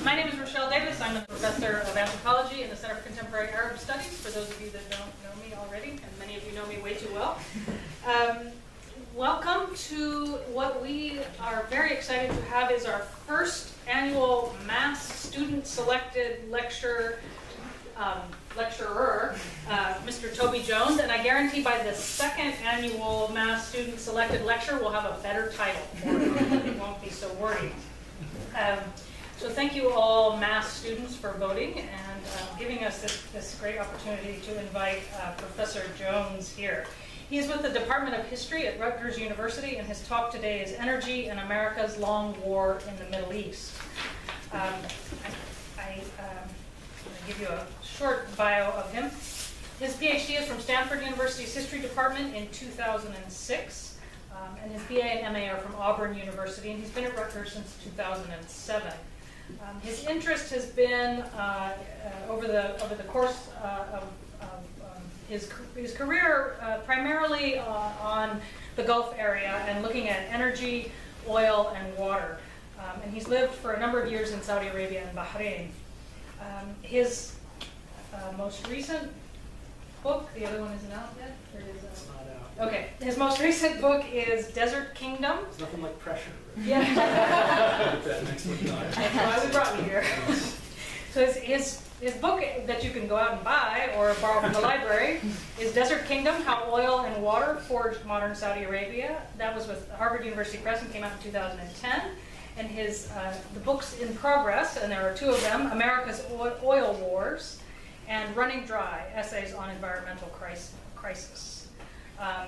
My name is Rochelle Davis. I'm a professor of anthropology in the Center for Contemporary Arab Studies, for those of you that don't know me already, and many of you know me way too well. Welcome to what we are very excited to have is our first annual mass student-selected lecturer, Mr. Toby Jones, and I guarantee by the second annual mass student-selected lecture we'll have a better title for it. It won't be so wordy. So thank you all mass students for voting and giving us this great opportunity to invite Professor Jones here. He is with the Department of History at Rutgers University, and his talk today is Energy in America's Long War in the Middle East. I'm going to give you a short bio of him. His PhD is from Stanford University's History Department in 2006, and his BA and MA are from Auburn University, and he's been at Rutgers since 2007. His interest has been, over the course of his career, primarily on the Gulf area and looking at energy, oil, and water. And he's lived for a number of years in Saudi Arabia and Bahrain. His most recent book, the other one isn't out yet? Or is it? It's not out. Okay, his most recent book is Desert Kingdom. It's nothing like pressure. Right? Yeah. That next one. That's why we brought you here. So his book that you can go out and buy or borrow from the library is Desert Kingdom, How Oil and Water Forged Modern Saudi Arabia. That was with Harvard University Press and came out in 2010. And the book's in progress, and there are two of them, America's Oil Wars and Running Dry, Essays on Environmental Crisis. I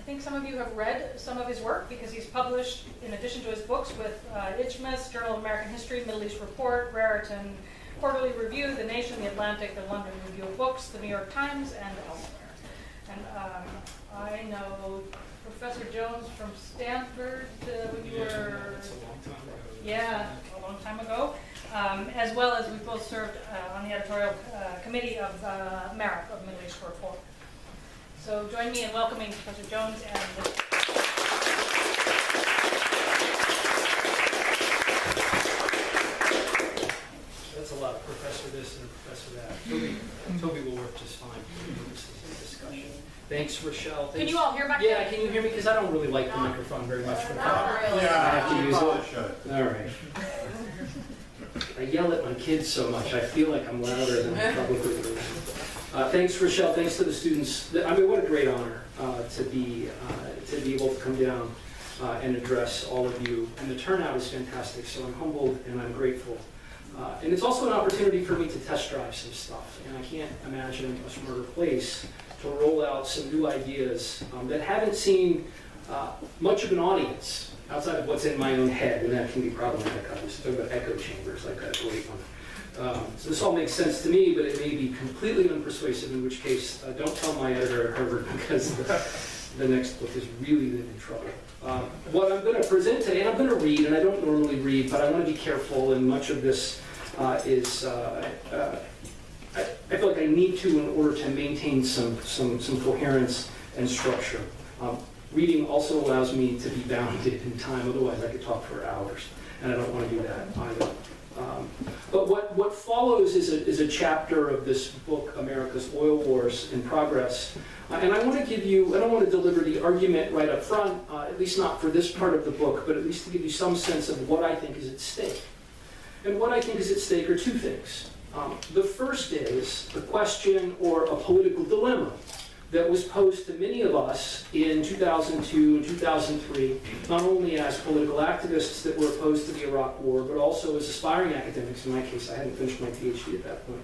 think some of you have read some of his work because he's published, in addition to his books, with IJMIS, Journal of American History, Middle East Report, Raritan, Quarterly Review, The Nation, The Atlantic, The London Review of Books, The New York Times, and elsewhere. And I know Professor Jones from Stanford when you were... That's a long time ago. Yeah, a long time ago. As well as we both served on the editorial committee of MERIC, of Middle East Report. So join me in welcoming Professor Jones and That's a lot of professor this and professor that. Toby will work just fine for this discussion. Thanks, Rochelle. Thanks. Can you all hear back there? Yeah, can you hear me? Because I don't really like the microphone very much for Not really. Yeah, I have to use it. should. All right. I yell at my kids so much, I feel like I'm louder than I probably am. Thanks, Rochelle. Thanks to the students. I mean, what a great honor to be able to come down and address all of you. And the turnout is fantastic, so I'm humbled and I'm grateful. And it's also an opportunity for me to test drive some stuff. And I can't imagine a smarter place to roll out some new ideas that haven't seen much of an audience outside of what's in my own head, and that can be problematic. I was talking about echo chambers, like that great one. So this all makes sense to me, but it may be completely unpersuasive, in which case, don't tell my editor at Harvard, because the next book is really in trouble. What I'm going to present today, and I'm going to read, and I don't normally read, but I want to be careful, and much of this is, I feel like I need to in order to maintain some coherence and structure. Reading also allows me to be bounded in time, otherwise I could talk for hours, and I don't want to do that either. But what follows is a chapter of this book, America's Oil Wars in Progress. And I want to give you, I don't want to deliver the argument right up front, at least not for this part of the book, but at least to give you some sense of what I think is at stake. And what I think is at stake are two things. The first is the question or a political dilemma that was posed to many of us in 2002 and 2003, not only as political activists that were opposed to the Iraq War, but also as aspiring academics. In my case, I hadn't finished my PhD at that point.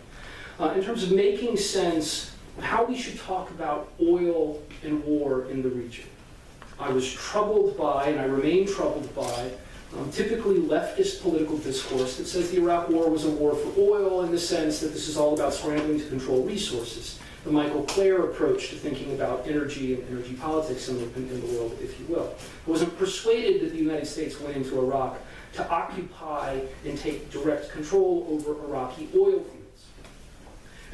In terms of making sense of how we should talk about oil and war in the region. I was troubled by, and I remain troubled by, typically leftist political discourse that says the Iraq War was a war for oil in the sense that this is all about scrambling to control resources. The Michael Clare approach to thinking about energy and energy politics in the world, if you will. I wasn't persuaded that the United States went into Iraq to occupy and take direct control over Iraqi oil fields.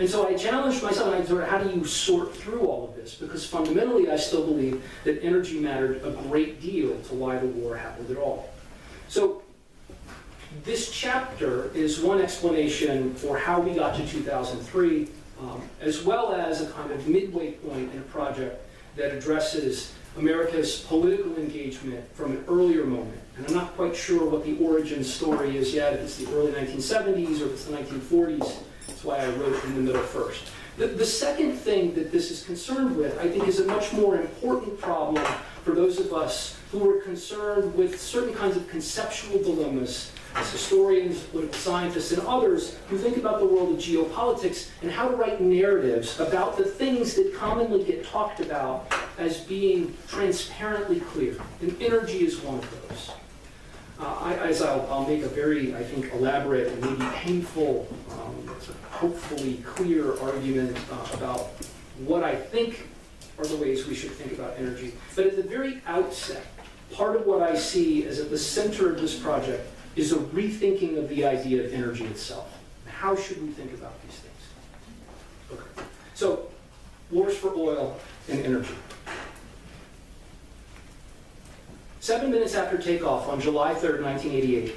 And so I challenged myself, and I thought, how do you sort through all of this? Because fundamentally, I still believe that energy mattered a great deal to why the war happened at all. So This chapter is one explanation for how we got to 2003, as well as a kind of midway point in a project that addresses America's political engagement from an earlier moment. And I'm not quite sure what the origin story is yet, if it's the early 1970s or if it's the 1940s. That's why I wrote it in the middle first. The second thing that this is concerned with, I think, is a much more important problem for those of us who are concerned with certain kinds of conceptual dilemmas as historians, political scientists, and others who think about the world of geopolitics and how to write narratives about the things that commonly get talked about as being transparently clear. And energy is one of those. I'll make a very, I think, elaborate and maybe painful, hopefully clear argument about what I think are the ways we should think about energy. But at the very outset, part of what I see as at the center of this project is a rethinking of the idea of energy itself. How should we think about these things? Okay. So, wars for oil and energy. 7 minutes after takeoff on July 3rd, 1988,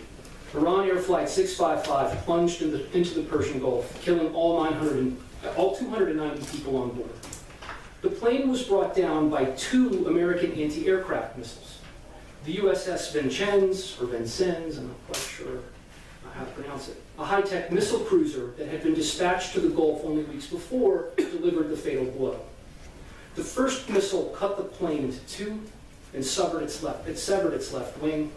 Iran Air Flight 655 plunged into the Persian Gulf, killing all 290 people on board. The plane was brought down by 2 American anti-aircraft missiles. The USS Vincennes, or Vincennes, I'm not quite sure how to pronounce it, a high-tech missile cruiser that had been dispatched to the Gulf only weeks before, delivered the fatal blow. The first missile cut the plane into 2 and severed its left wing.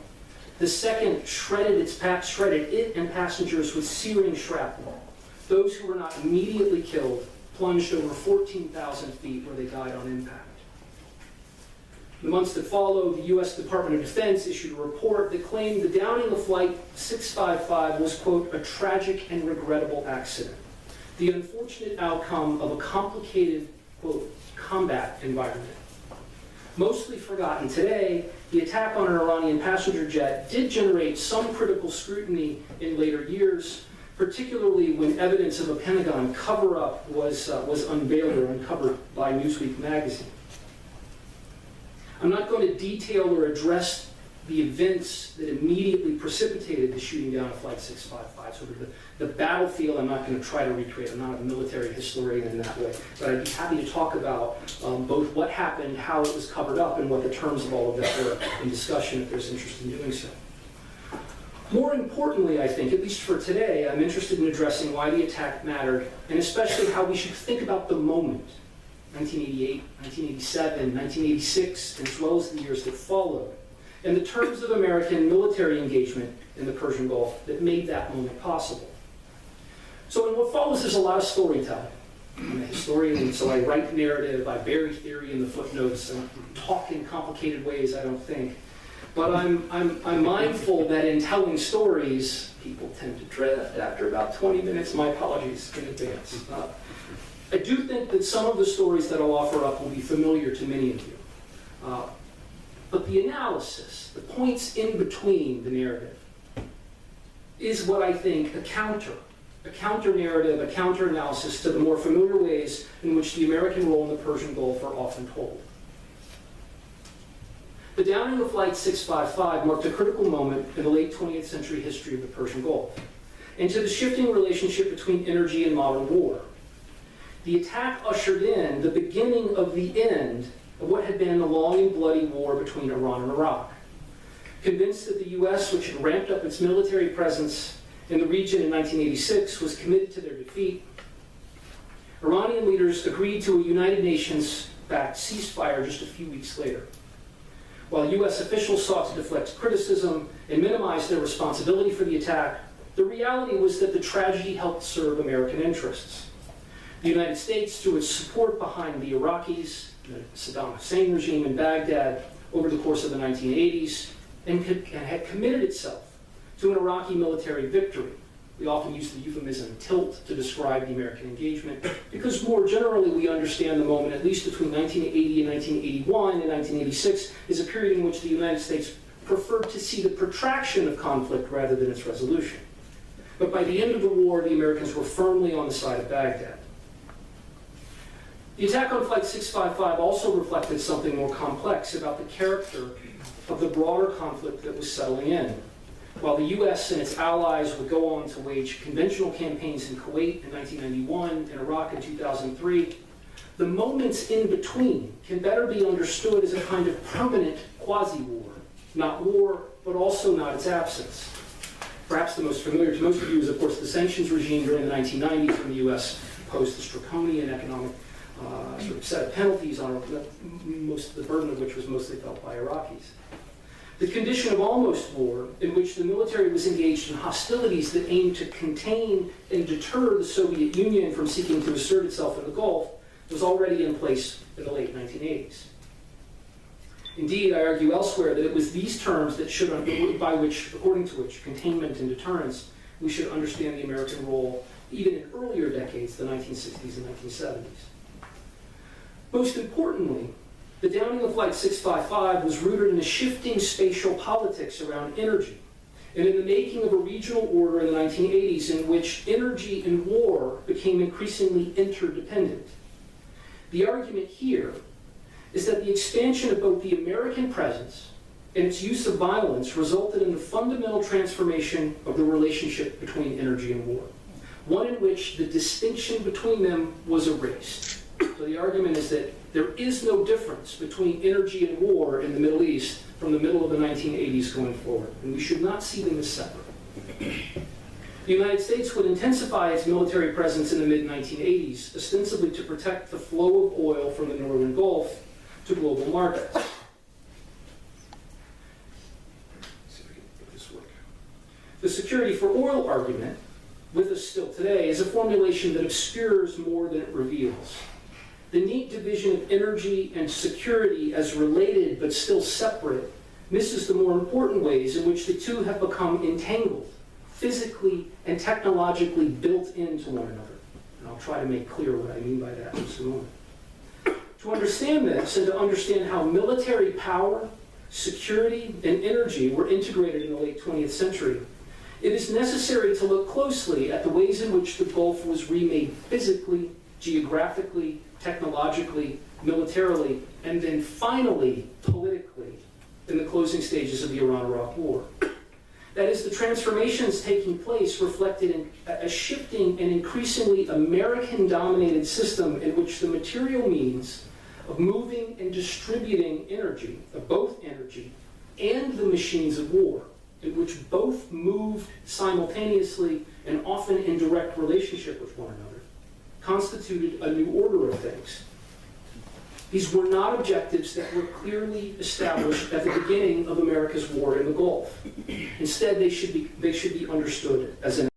The second shredded it and passengers with searing shrapnel. Those who were not immediately killed plunged over 14,000 feet where they died on impact. In the months that followed, the U.S. Department of Defense issued a report that claimed the downing of Flight 655 was, quote, a tragic and regrettable accident, the unfortunate outcome of a complicated, quote, combat environment. Mostly forgotten today, the attack on an Iranian passenger jet did generate some critical scrutiny in later years, particularly when evidence of a Pentagon cover-up was unveiled or uncovered by Newsweek magazine. I'm not going to detail or address the events that immediately precipitated the shooting down of Flight 655. Sort of the battlefield, I'm not going to try to recreate. I'm not a military historian in that way. But I'd be happy to talk about both what happened, how it was covered up, and what the terms of all of that were in discussion if there's interest in doing so. More importantly, I think, at least for today, I'm interested in addressing why the attack mattered, and especially how we should think about the moment, 1988, 1987, 1986, and as well as the years that followed, and the terms of American military engagement in the Persian Gulf that made that moment possible. So in what follows, there's a lot of storytelling. I'm a historian, and so I write narrative, I bury theory in the footnotes, and talk in complicated ways, I don't think. But I'm mindful that in telling stories, people tend to drift after about 20 minutes. My apologies in advance. I do think that some of the stories that I'll offer up will be familiar to many of you. But the analysis, the points in between the narrative, is what I think a counter-narrative, a counter-analysis to the more familiar ways in which the American role in the Persian Gulf are often told. The downing of Flight 655 marked a critical moment in the late 20th century history of the Persian Gulf, and to the shifting relationship between energy and modern war. The attack ushered in the beginning of the end of what had been a long and bloody war between Iran and Iraq. Convinced that the U.S., which had ramped up its military presence in the region in 1986, was committed to their defeat, Iranian leaders agreed to a United Nations-backed ceasefire just a few weeks later. While U.S. officials sought to deflect criticism and minimize their responsibility for the attack, the reality was that the tragedy helped serve American interests. The United States, through its support behind the Iraqis, the Saddam Hussein regime in Baghdad over the course of the 1980s, and had committed itself to an Iraqi military victory. We often use the euphemism tilt to describe the American engagement, because more generally we understand the moment, at least between 1980 and 1981 and 1986, is a period in which the United States preferred to see the protraction of conflict rather than its resolution. But by the end of the war, the Americans were firmly on the side of Baghdad. The attack on Flight 655 also reflected something more complex about the character of the broader conflict that was settling in. while the US and its allies would go on to wage conventional campaigns in Kuwait in 1991 and Iraq in 2003, the moments in between can better be understood as a kind of permanent quasi-war. Not war, but also not its absence. Perhaps the most familiar to most of you is, of course, the sanctions regime during the 1990s when the US imposed this draconian economic sort of set of penalties on the burden of which was mostly felt by Iraqis. The condition of almost war, in which the military was engaged in hostilities that aimed to contain and deter the Soviet Union from seeking to assert itself in the Gulf, was already in place in the late 1980s. Indeed, I argue elsewhere that it was these terms that according to which, containment and deterrence, we should understand the American role even in earlier decades, the 1960s and 1970s. Most importantly, the downing of Flight 655 was rooted in a shifting spatial politics around energy, and in the making of a regional order in the 1980s in which energy and war became increasingly interdependent. The argument here is that the expansion of both the American presence and its use of violence resulted in the fundamental transformation of the relationship between energy and war, one in which the distinction between them was erased. So the argument is that there is no difference between energy and war in the Middle East from the middle of the 1980s going forward, and we should not see them as separate. The United States would intensify its military presence in the mid-1980s, ostensibly to protect the flow of oil from the northern Gulf to global markets. Let's see if I can make this work. The security for oil argument, with us still today, is a formulation that obscures more than it reveals. The neat division of energy and security as related but still separate misses the more important ways in which the two have become entangled, physically and technologically built into one another. And I'll try to make clear what I mean by that in just a moment. To understand this and to understand how military power, security, and energy were integrated in the late 20th century, it is necessary to look closely at the ways in which the Gulf was remade physically, geographically, technologically, militarily, and then finally politically in the closing stages of the Iran-Iraq War. That is, the transformations taking place reflected in a shifting and increasingly American-dominated system in which the material means of moving and distributing energy, of both energy and the machines of war, in which both moved simultaneously and often in direct relationship with one another, constituted a new order of things. These were not objectives that were clearly established at the beginning of America's war in the Gulf. Instead, they should be understood as an